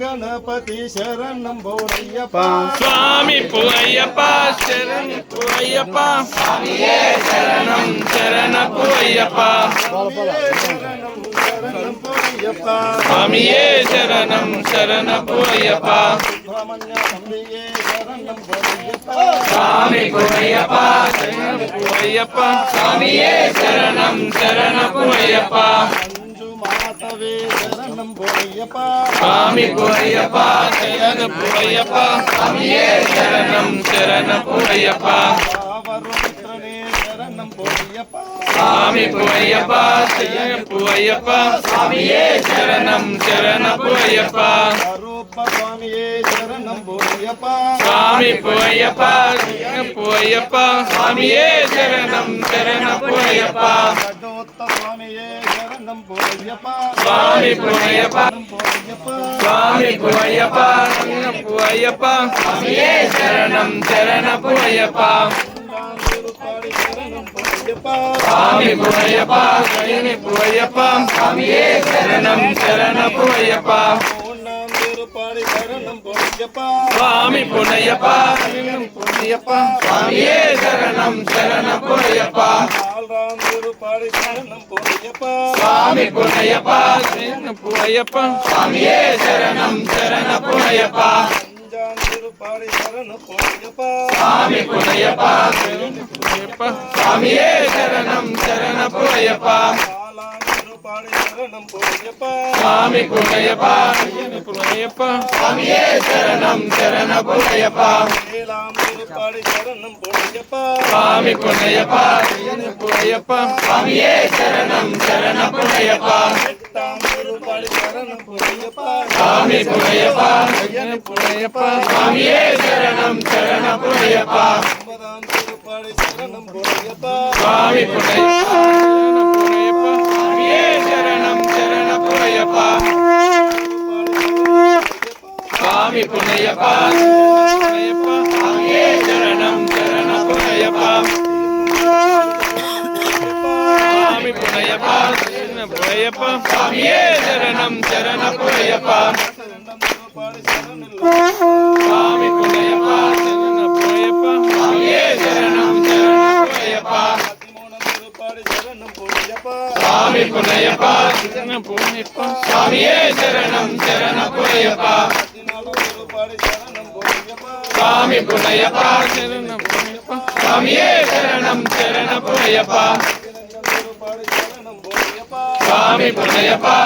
கணபதி சரணம் போலையப்பா சுவாமி பூவையப்பா சரணம் பூவையப்பா சுவாமியே சரணம் சரண பூவையப்பா சுவாமியே சரணம் சரண பூவையப்பா சுவாமி பூவையப்பா சரணம் பூவையப்பா சுவாமியே சரணம் சரண பூவையப்பா சரணம் போலையப்பா சுவாமி பூவையப்பா சரண பூவையப்பா சுவாமியே சரணம் சரண பூவையப்பா சரணம் போலையப்பா சுவாமி பூவையப்பா சரண பூவையப்பா சுவாமியே சரணம் சரண பூவையப்பா சுவாமியே சரணம் போலையப்பா சுவாமி பூவையப்பா சரண பூவையப்பா சுவாமியே சரணம் சரண பூவையப்பா சுவாமியே சரணம் போலையப்பா சுவாமி பூவையப்பா சுவாமி பூவையப்பா சரண பூவையப்பா சுவாமியே சரணம் சரண பூவையப்பா சுவாமி பூவையப்பா சரண பூவையப்பா சுவாமியே சரணம் சரண பூவையப்பா சுவாமி புனையப்பா சரணம் புனையப்பா சுவாமியே சரணம் சரண பூவையப்பா சுவாமி புனையப்பா சரண பூவையப்பா சுவாமியே சரணம் சரண பூவையப்பா சுவாமி புனையப்பா சரண பூவையப்பா சுவாமியே சரணம் சரண பூவையப்பா சுவாமி புனையப்பா சரண பூவையப்பா சுவாமியே சரணம் சரண பூவையப்பா சுவாமி புனையப்பா சரண பூவையப்பா சுவாமியே சரணம் சரண பூவையப்பா சுவாமி புனையப்பா சரண பூவையப்பா சுவாமியே சரணம் சரண பூவையப்பா சுவாமி புனையப்பா சுவாமியே சரணம் சரண பூவையப்பா சுவாமி புனையப்பா சுவாமியே சரணம் சரண பூவையப்பா சுவாமி புனையப்பா சரண பூவையப்பா சுவாமியே சரணம் சரண பூவையப்பா சுவாமி புனையப்பா சரண பூவையப்பா சுவாமியே சரணம் சரண பூவையப்பா சுவாமி புனையப்பா சரண பூவையப்பா சுவாமியே சரணம் சரண பூவையப்பா சுவாமி புனையப்பா சரண பூவையப்பா சுவாமியே சரணம் சரண பூவையப்பா சுவாமி புனையப்பா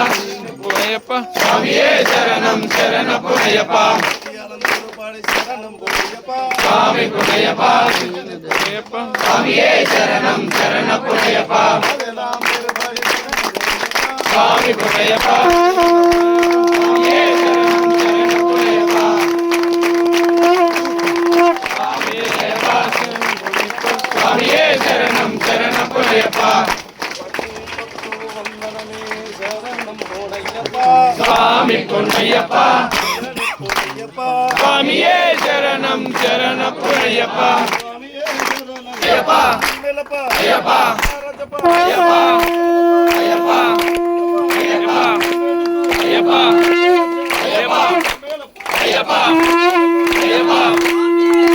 பூவையப்பா சுவாமியே சரணம் சரண பூவையப்பா சுவாமி புனையப்பா பூவையப்பா சுவாமியே சரணம் சரண பூவையப்பா சுவாமி புனையப்பா சுவாமியே சரணம் சரண பூவையப்பா சுவாமியே சரணம் சரண பூவையப்பா சுவாமி பொன்னையப்பா சுவாமியே சரணம் சரண பூவையப்பா ஐயப்பா ஐயப்பா ஐயப்பா ஐயப்பா ஐயப்பா ஐயப்பா ஐயப்பா ஐயப்பா ஐயப்பா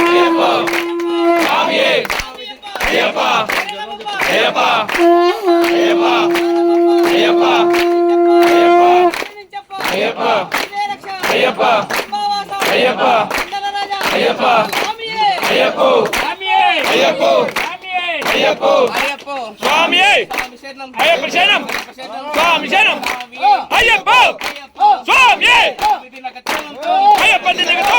ஐயப்பா சுவாமியே ஐயப்பா ஐயப்பா ஐயப்பா ஐயப்பா ஐயப்பா ஐயப்பா ஐயப்பா ஐயப்பா ஐயப்போ ஐயப்போ ஐயப்போ சுவாமியே ஐயப்ப சரணம் சுவாமி சரணம் ஐயப்போ சுவாமியே ஐயப்ப